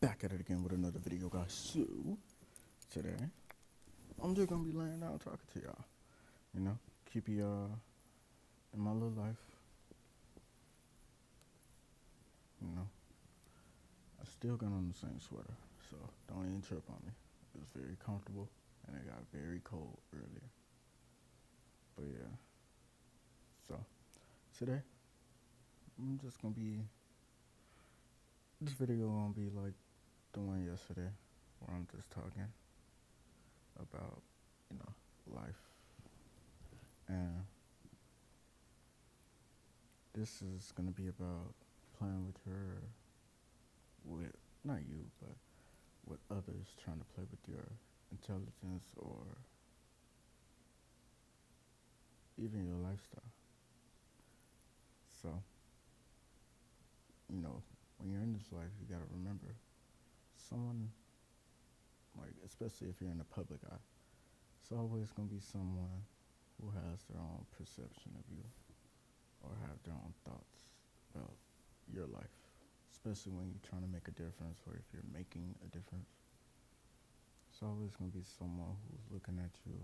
Back at it again with another video, guys. So, today, I'm just gonna be laying down talking to y'all. You know, keep you in my little life. You know, I still got on the same sweater, so don't even trip on me. It was very comfortable, and it got very cold earlier. But yeah, so today, I'm just gonna be. This video gonna be like the one yesterday, where I'm just talking about, life. And this is gonna be about playing with not you, but with others trying to play with your intelligence or even your lifestyle. So, when you're in this life, you gotta remember someone, like, especially if you're in the public eye, it's always gonna be someone who has their own perception of you or have their own thoughts about your life, especially when you're trying to make a difference or if you're making a difference. It's always going to be someone who's looking at you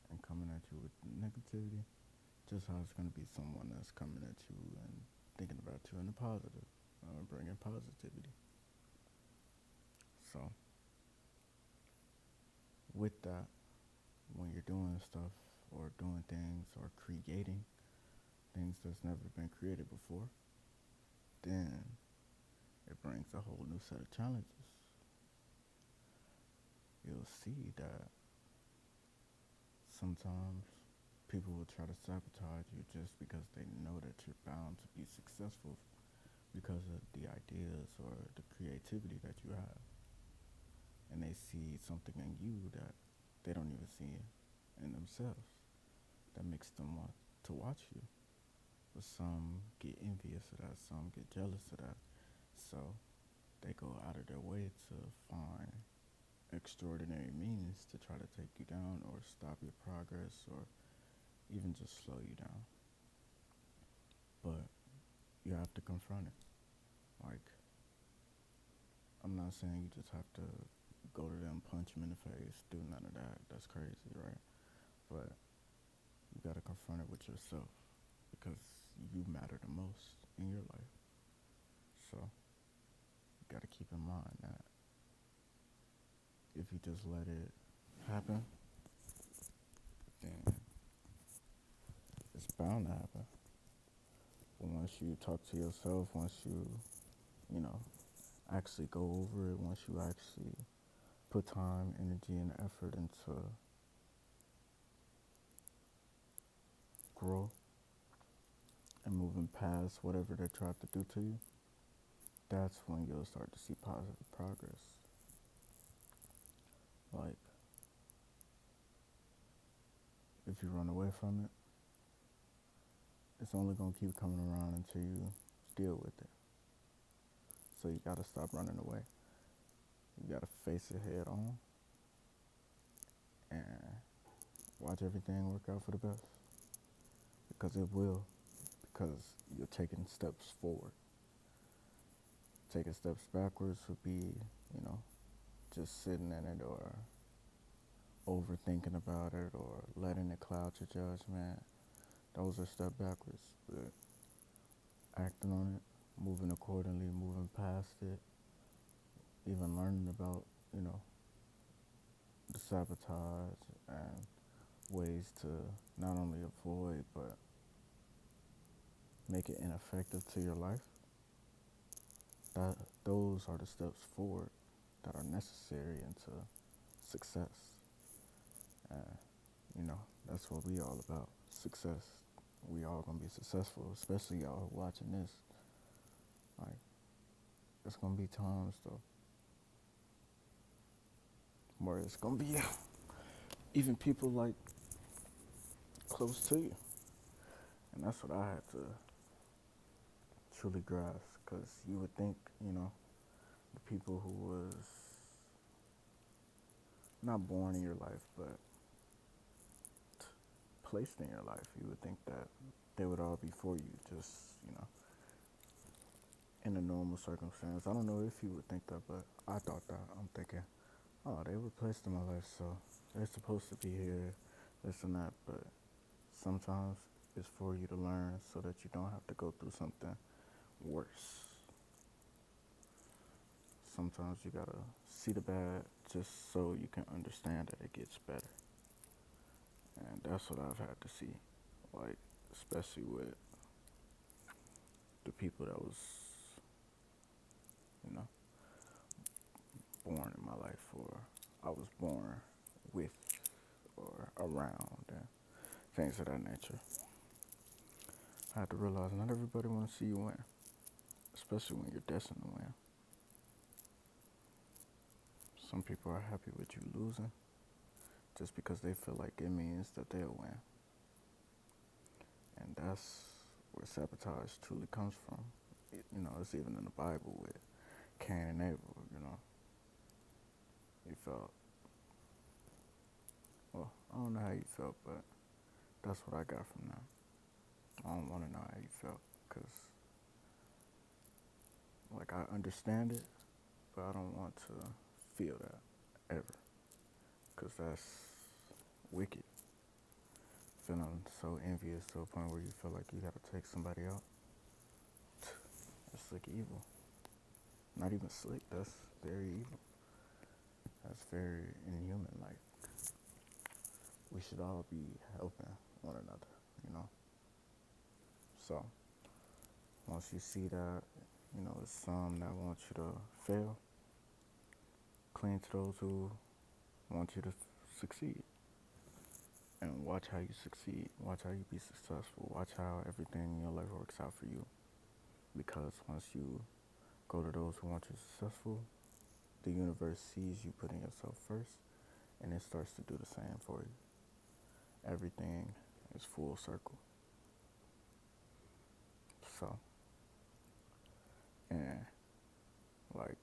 and coming at you with negativity, just how it's going to be someone that's coming at you and thinking about you in the positive, bringing positivity. So, with that, when you're doing stuff or doing things or creating things that's never been created before, then it brings a whole new set of challenges. You'll see that sometimes people will try to sabotage you just because they know that you're bound to be successful because of the ideas or the creativity that you have. And they see something in you that they don't even see in themselves that makes them want to watch you. But some get envious of that, some get jealous of that. So they go out of their way to find extraordinary means to try to take you down or stop your progress or even just slow you down. But you have to confront it. Like, I'm not saying you just have to go to them, punch them in the face, do none of that. That's crazy, right? But you gotta confront it with yourself because you matter the most in your life. So you gotta keep in mind that if you just let it happen, then it's bound to happen. But once you talk to yourself, once you know, actually go over it, once you actually put time, energy, and effort into growth and moving past whatever they tried to do to you, that's when you'll start to see positive progress. Like, if you run away from it, it's only going to keep coming around until you deal with it. So you got to stop running away. You got to face it head on and watch everything work out for the best. Because it will. Because you're taking steps forward. Taking steps backwards would be, just sitting in it or overthinking about it or letting it cloud your judgment. Those are steps backwards. But acting on it, moving accordingly, moving past it, even learning about, the sabotage and ways to not only avoid but make it ineffective to your life. That those are the steps forward that are necessary into success. And that's what we all about. Success. We all gonna be successful, especially y'all watching this. Like, it's gonna be times though where it's gonna be even people like close to you. And that's what I had to truly grasp, because you would think, the people who was not born in your life, but placed in your life, you would think that they would all be for you, just, in a normal circumstance. I don't know if you would think that, but I thought that. I'm thinking, oh, they were placed in my life, so they're supposed to be here, this and that. But sometimes it's for you to learn so that you don't have to go through something worse. Sometimes you gotta see the bad just so you can understand that it gets better. And that's what I've had to see. Like, especially with the people that was, you know, born in my life, or I was born with, or around, and things of that nature. I had to realize not everybody want to see you win, especially when you're destined to win. Some people are happy with you losing just because they feel like it means that they'll win. And that's where sabotage truly comes from. It's even in the Bible with Cain and Abel. You felt, well, I don't know how you felt, but that's what I got from that. I don't want to know how you felt because, like, I understand it, but I don't want to feel that ever because that's wicked. Feeling so envious to a point where you feel like you got to take somebody out. That's like evil. Not even slick, that's very evil. That's very inhuman. Like, we should all be helping one another. So, once you see that, it's some that want you to fail, cling to those who want you to succeed. And watch how you succeed. Watch how you be successful. Watch how everything in your life works out for you. Because once you go to those who want you successful, the universe sees you putting yourself first, and it starts to do the same for you. Everything is full circle. So, and like,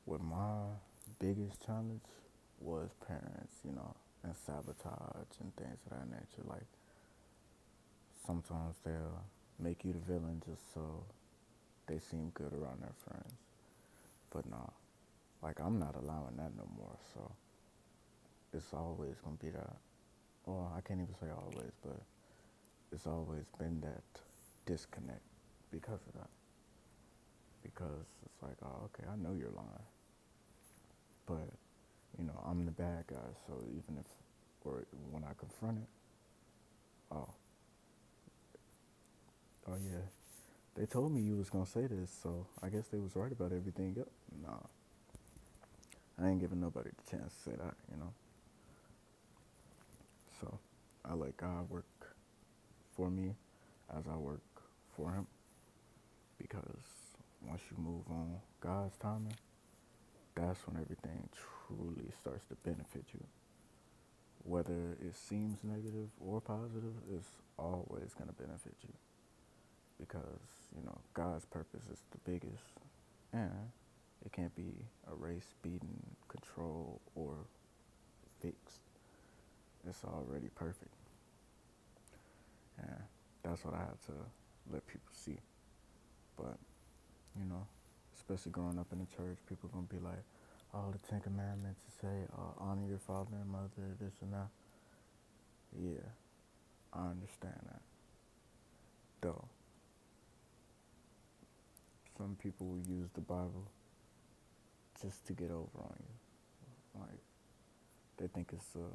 what my biggest challenge was parents, and sabotage and things of that nature. Like, sometimes they'll make you the villain just so they seem good around their friends. But nah, like, I'm not allowing that no more. So it's always gonna be that. Well, I can't even say always, but it's always been that disconnect because of that. Because it's like, oh, okay, I know you're lying, but I'm the bad guy. So even if, or when I confront it, oh, oh yeah, they told me you was gonna say this, so I guess they was right about everything else. Nah, I ain't giving nobody the chance to say that. So I let God work for me as I work for Him, because once you move on God's timing, that's when everything truly starts to benefit you. Whether it seems negative or positive, it's always going to benefit you, because God's purpose is the biggest, and it can't be erased, beaten, controlled, or fixed. It's already perfect, and that's what I had to let people see. But especially growing up in the church, people gonna be like, "Oh, the Ten Commandments say honor your father and mother, this and that." Yeah, I understand that. Though some people will use the Bible just to get over on you. Like, they think it's a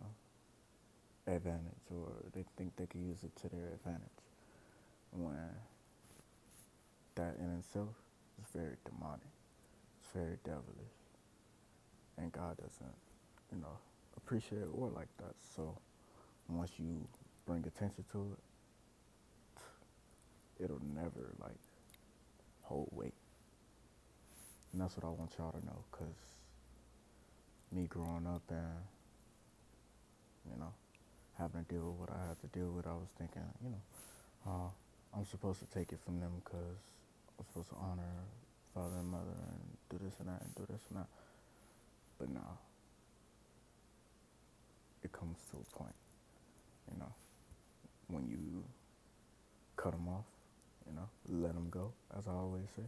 advantage, or they think they can use it to their advantage, when that in itself is very demonic. It's very devilish, and God doesn't, appreciate or like that. So once you bring attention to it, it'll never like hold weight. And that's what I want y'all to know, because me growing up and having to deal with what I had to deal with, I was thinking, uh, I'm supposed to take it from them because I'm supposed to honor father and mother and do this and that and do this and that. But no, it comes to a point, when you cut them off, Let them go, as I always say,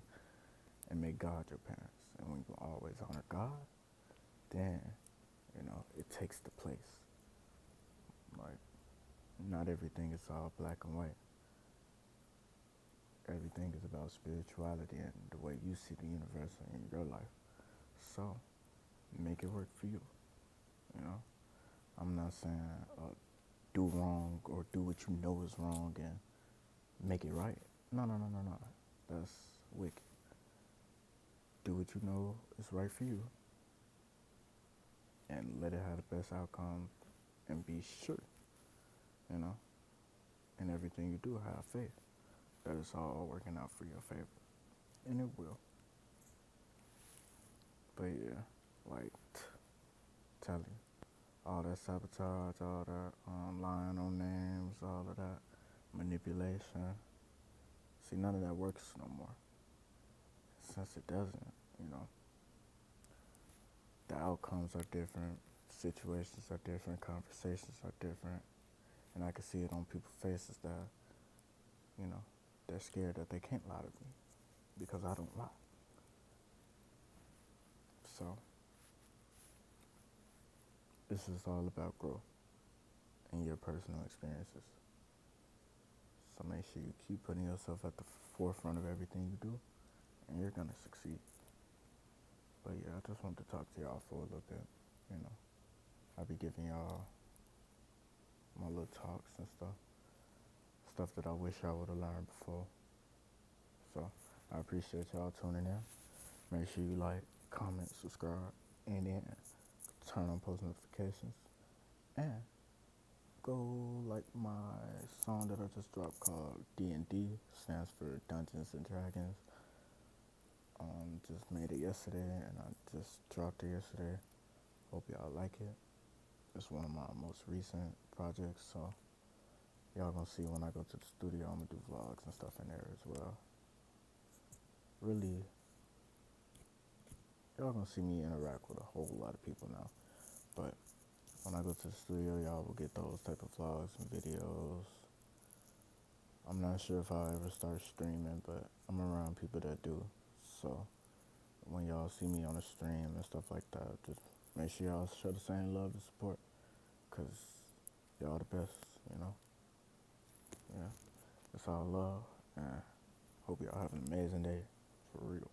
and make God your parents. And when you always honor God, then, it takes the place. Like, not everything is all black and white. Everything is about spirituality and the way you see the universe in your life. So, make it work for you, you know? I'm not saying do wrong or do what you know is wrong and make it right. No, no, no, no, no. That's wicked. Do what you know is right for you and let it have the best outcome and be sure, you know, in everything you do, have faith that it's all working out for your favor. And it will. But yeah, like, tell you, all that sabotage, all that lying on names, all of that manipulation, see, none of that works no more. Since it doesn't, you know, the outcomes are different, situations are different, conversations are different, and I can see it on people's faces that, you know, they're scared that they can't lie to me because I don't lie. So, this is all about growth and your personal experiences. So make sure you keep putting yourself at the forefront of everything you do, and you're gonna succeed. But yeah, I just wanted to talk to y'all for a little bit. I'll be giving y'all my little talks and stuff that I wish I would have learned before. So I appreciate y'all tuning in. Make sure you like, comment, subscribe, and then turn on post notifications. And go like my song that I just dropped called D&D, stands for Dungeons and Dragons. Just made it yesterday, and I just dropped it yesterday. Hope y'all like it. It's one of my most recent projects, so y'all gonna see when I go to the studio. I'm gonna do vlogs and stuff in there as well. Really, y'all gonna see me interact with a whole lot of people now. But when I go to the studio, y'all will get those type of vlogs and videos. I'm not sure if I'll ever start streaming, but I'm around people that do. So when y'all see me on the stream and stuff like that, just make sure y'all show the same love and support, because y'all the best, Yeah, it's all love, and hope y'all have an amazing day, for real.